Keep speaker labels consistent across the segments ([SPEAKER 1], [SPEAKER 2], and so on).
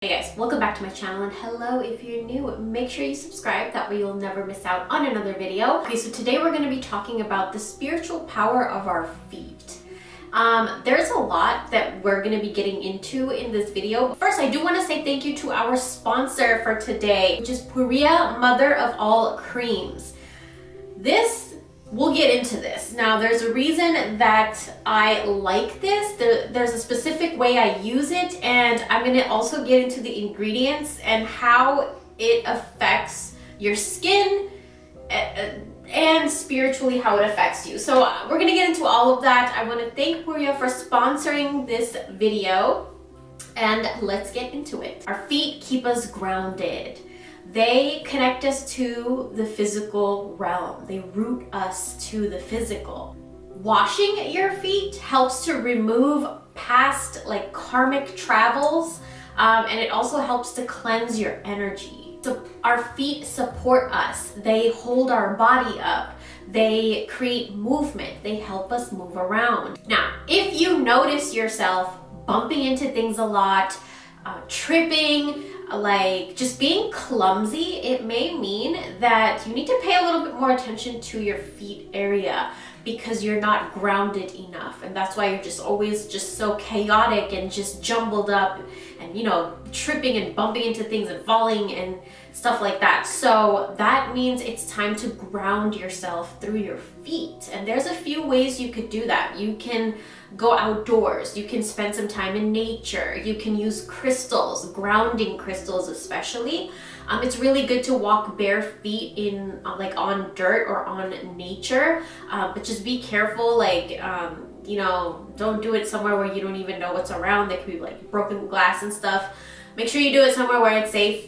[SPEAKER 1] Hey guys, welcome back to my channel, and hello if you're new. Make sure you subscribe, that way you'll never miss out on another video. Okay, so today we're going to be talking about the spiritual power of our feet. There's a lot that we're going to be getting into in this video. First, I do want to say thank you to our sponsor for today, which is Puria, mother of all creams. We'll get into this. Now, there's a reason that I like this. There's a specific way I use it, and I'm gonna also get into the ingredients and how it affects your skin and spiritually how it affects you. So we're gonna get into all of that. I wanna thank Puria for sponsoring this video, and let's get into it. Our feet keep us grounded. They connect us to the physical realm. They root us to the physical. Washing your feet helps to remove past karmic travels, and it also helps to cleanse your energy. So our feet support us. They hold our body up. They create movement. They help us move around. Now, if you notice yourself bumping into things a lot, tripping, just being clumsy, it may mean that you need to pay a little bit more attention to your feet area because you're not grounded enough, and that's why you're just always just so chaotic and just jumbled up and tripping and bumping into things and falling and stuff like that. So that means it's time to ground yourself through your feet, and there's a few ways you could do that. You can go outdoors, you can spend some time in nature, you can use crystals, grounding crystals especially. It's really good to walk bare feet in on dirt or on nature, but just be careful, don't do it somewhere where you don't even know what's around. There could be broken glass and stuff. Make sure you do it somewhere where it's safe.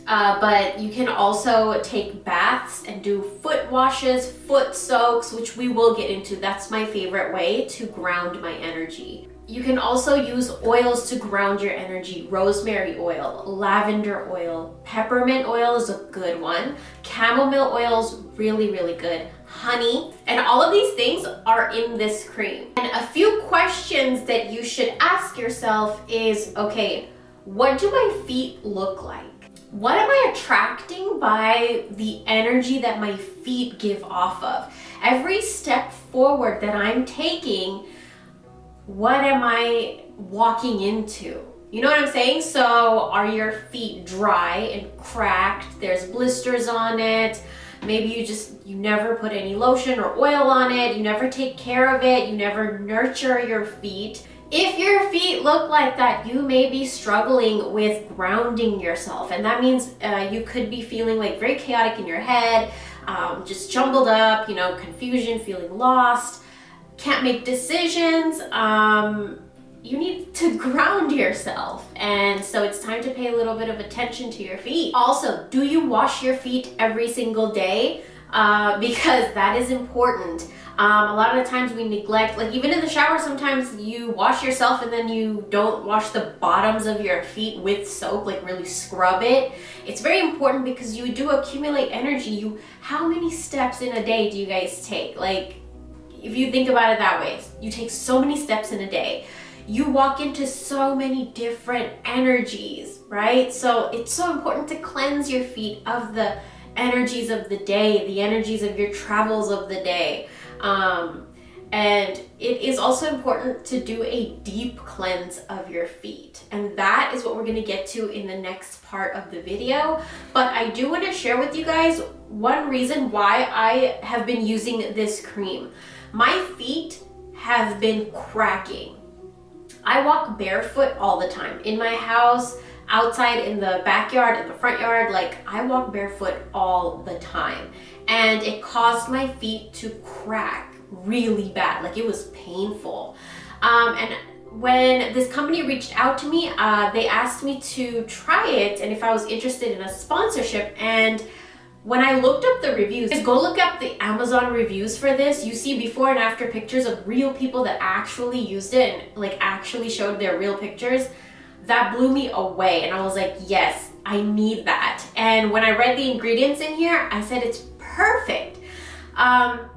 [SPEAKER 1] But you can also take baths and do foot washes, foot soaks, which we will get into. That's my favorite way to ground my energy. You can also use oils to ground your energy. Rosemary oil, lavender oil, peppermint oil is a good one. Chamomile oil is really, really good. Honey, and all of these things are in this cream. And a few questions that you should ask yourself is, okay, what do my feet look like? What am I attracting by the energy that my feet give off of? Every step forward that I'm taking, what am I walking into? You know what I'm saying? So are your feet dry and cracked? There's blisters on it. Maybe you never put any lotion or oil on it. You never take care of it. You never nurture your feet. If your feet look like that, you may be struggling with grounding yourself. And that means you could be feeling very chaotic in your head, just jumbled up, confusion, feeling lost, can't make decisions. You need to ground yourself. And so it's time to pay a little bit of attention to your feet. Also, do you wash your feet every single day? Because that is important. A lot of the times we neglect, even in the shower, sometimes you wash yourself and then you don't wash the bottoms of your feet with soap, really scrub it. It's very important because you do accumulate energy. How many steps in a day do you guys take? If you think about it that way, you take so many steps in a day. You walk into so many different energies, right? So it's so important to cleanse your feet of the energies of the day, the energies of your travels of the day. And it is also important to do a deep cleanse of your feet. And that is what we're going to get to in the next part of the video. But I do want to share with you guys one reason why I have been using this cream. My feet have been cracking. I walk barefoot all the time in my house, outside, in the backyard, in the front yard. I walk barefoot all the time, and it caused my feet to crack really bad. It was painful. And when this company reached out to me, they asked me to try it and if I was interested in a sponsorship. And when I looked up the reviews, just go look up the Amazon reviews for this. You see before and after pictures of real people that actually used it and actually showed their real pictures. That blew me away, and I was like, yes, I need that. And when I read the ingredients in here, I said it's perfect,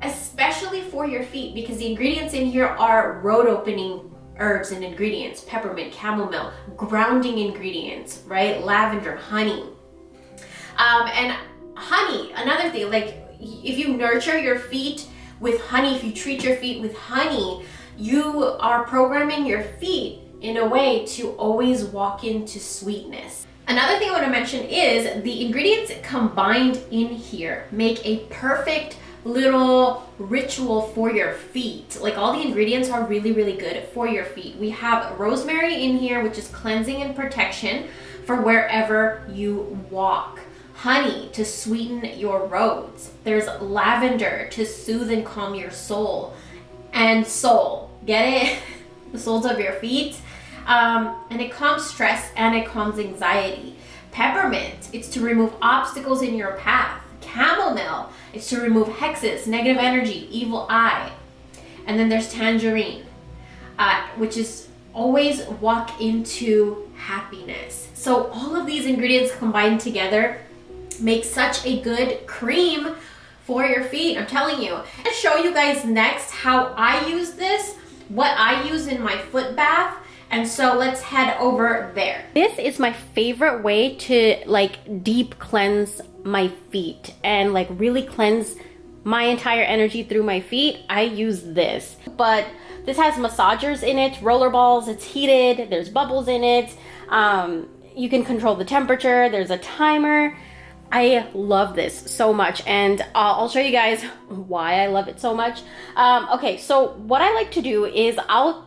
[SPEAKER 1] especially for your feet, because the ingredients in here are road opening herbs and ingredients, peppermint, chamomile, grounding ingredients, right? Lavender, honey. And honey, another thing, like if you nurture your feet with honey, if you treat your feet with honey, you are programming your feet in a way to always walk into sweetness. Another thing I want to mention is the ingredients combined in here make a perfect little ritual for your feet. Like all the ingredients are really, really good for your feet. We have rosemary in here, which is cleansing and protection for wherever you walk. Honey to sweeten your roads. There's lavender to soothe and calm your soul. And soul, get it? The soles of your feet. And it calms stress and it calms anxiety. Peppermint, it's to remove obstacles in your path. Chamomile, it's to remove hexes, negative energy, evil eye. And then there's tangerine, which is always walk into happiness. So all of these ingredients combined together make such a good cream for your feet. I'm telling you. I'm gonna show you guys next how I use this, what I use in my foot bath. And so let's head over there. This is my favorite way to like deep cleanse my feet and like really cleanse my entire energy through my feet. I use this, but this has massagers in it, roller balls, it's heated, there's bubbles in it. You can control the temperature, there's a timer. I love this so much, and I'll show you guys why I love it so much. Okay, so what I like to do is I'll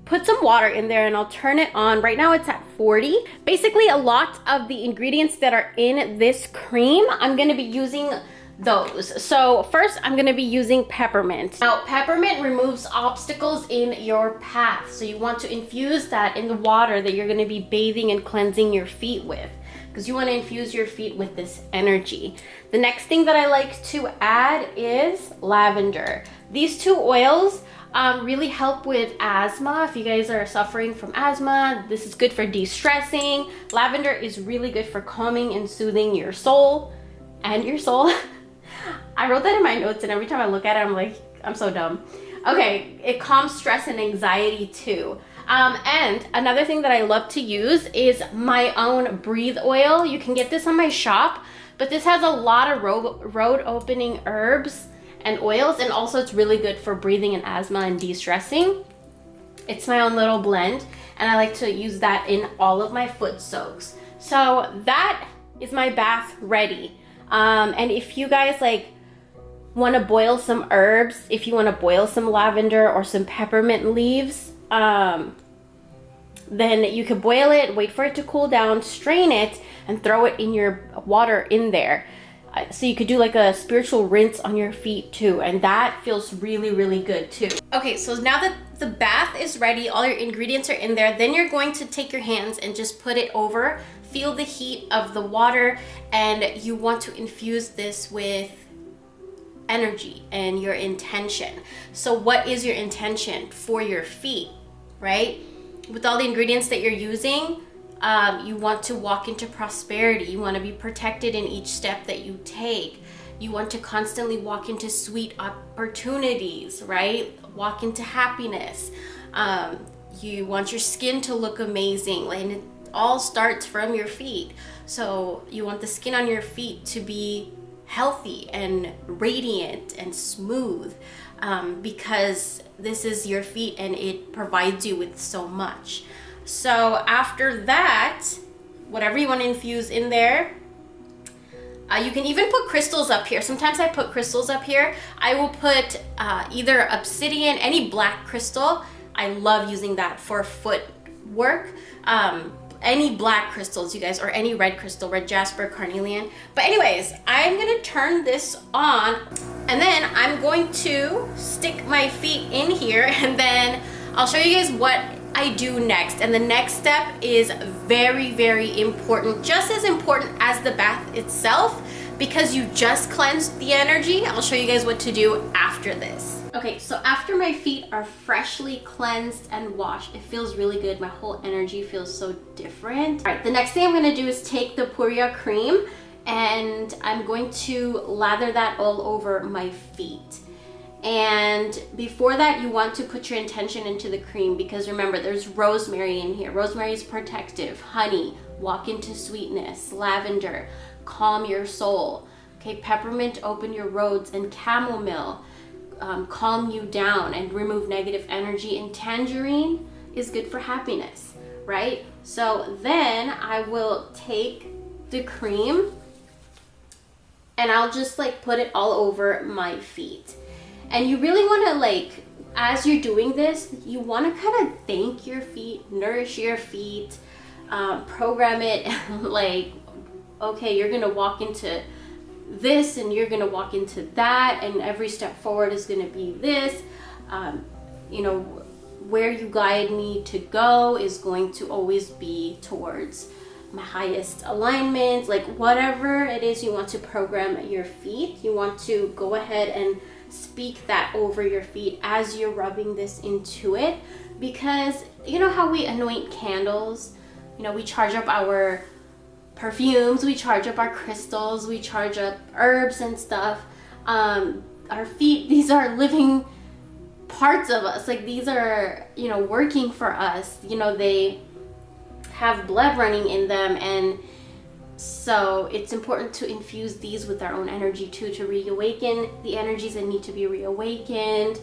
[SPEAKER 1] put some water in there and I'll turn it on. Right now it's at 40. Basically, a lot of the ingredients that are in this cream, I'm gonna be using those. So first, I'm gonna be using peppermint. Now, peppermint removes obstacles in your path. So you want to infuse that in the water that you're gonna be bathing and cleansing your feet with, because you wanna infuse your feet with this energy. The next thing that I like to add is lavender. These two oils really help with asthma. If you guys are suffering from asthma, this is good for de-stressing. Lavender is really good for calming and soothing your soul and your soul. I wrote that in my notes, and every time I look at it, I'm like, I'm so dumb. Okay, it calms stress and anxiety too. And another thing that I love to use is my own breathe oil. You can get this on my shop, but this has a lot of road opening herbs and oils, and also it's really good for breathing and asthma and de-stressing. It's my own little blend, and I like to use that in all of my foot soaks. So that is my bath ready. And if you guys like want to boil some herbs, if you want to boil some lavender or some peppermint leaves, then you could boil it, wait for it to cool down, strain it, and throw it in your water in there. So you could do like a spiritual rinse on your feet too, and that feels really, really good too. Okay, so now that the bath is ready, all your ingredients are in there, then you're going to take your hands and just put it over, feel the heat of the water, and you want to infuse this with energy and your intention. So what is your intention for your feet, right? With all the ingredients that you're using, you want to walk into prosperity. You want to be protected in each step that you take. You want to constantly walk into sweet opportunities, right? Walk into happiness. You want your skin to look amazing, and it all starts from your feet. So you want the skin on your feet to be healthy and radiant and smooth, because this is your feet and it provides you with so much. So after that, whatever you want to infuse in there, you can even put crystals up here. Sometimes I put crystals up here. I will put either obsidian, any black crystal. I love using that for foot work. Any black crystals, you guys, or any red crystal, red jasper, carnelian. But anyways, I'm gonna turn this on, and then I'm going to stick my feet in here, and then I'll show you guys what I do next. And the next step is very, very important, just as important as the bath itself, because you just cleansed the energy. I'll show you guys what to do after this. Okay, so after my feet are freshly cleansed and washed, it feels really good. My whole energy feels so different. All right, the next thing I'm gonna do is take the Puria cream, and I'm going to lather that all over my feet. And before that, you want to put your intention into the cream, because remember, there's rosemary in here. Rosemary is protective. Honey, walk into sweetness. Lavender, calm your soul. Okay, peppermint, open your roads. And chamomile, calm you down and remove negative energy. And tangerine is good for happiness, right? So then I will take the cream and I'll just like put it all over my feet. And you really want to, like, as you're doing this, you want to kind of thank your feet, nourish your feet, program it like, okay, you're going to walk into this and you're going to walk into that, and every step forward is going to be this. You know, where you guide me to go is going to always be towards my highest alignment. Like, whatever it is you want to program your feet, you want to go ahead and speak that over your feet as you're rubbing this into it. Because you know how we anoint candles, you know, we charge up our perfumes, we charge up our crystals, we charge up herbs and stuff. Our feet, these are living parts of us. Like, these are, you know, working for us. You know, they have blood running in them, and so it's important to infuse these with our own energy too, to reawaken the energies that need to be reawakened,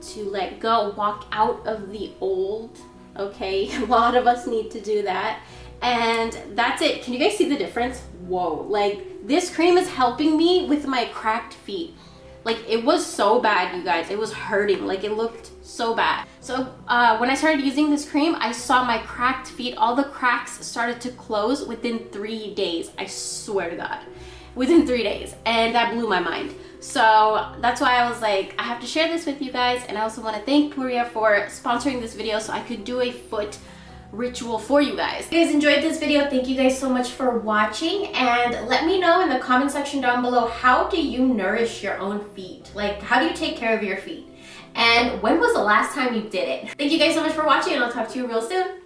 [SPEAKER 1] to let go, walk out of the old. Okay, a lot of us need to do that. And that's it. Can you guys see the difference? Whoa, like, this cream is helping me with my cracked feet. Like, it was so bad, you guys. It was hurting. Like, it looked so bad. So when I started using this cream, I saw my cracked feet, all the cracks started to close within 3 days. I swear to God, within 3 days. And that blew my mind. So that's why I was like, I have to share this with you guys. And I also want to thank Puria for sponsoring this video so I could do a foot ritual for you guys. If you guys enjoyed this video, thank you guys so much for watching, and let me know in the comment section down below, how do you nourish your own feet? Like, how do you take care of your feet? And when was the last time you did it? Thank you guys so much for watching, and I'll talk to you real soon.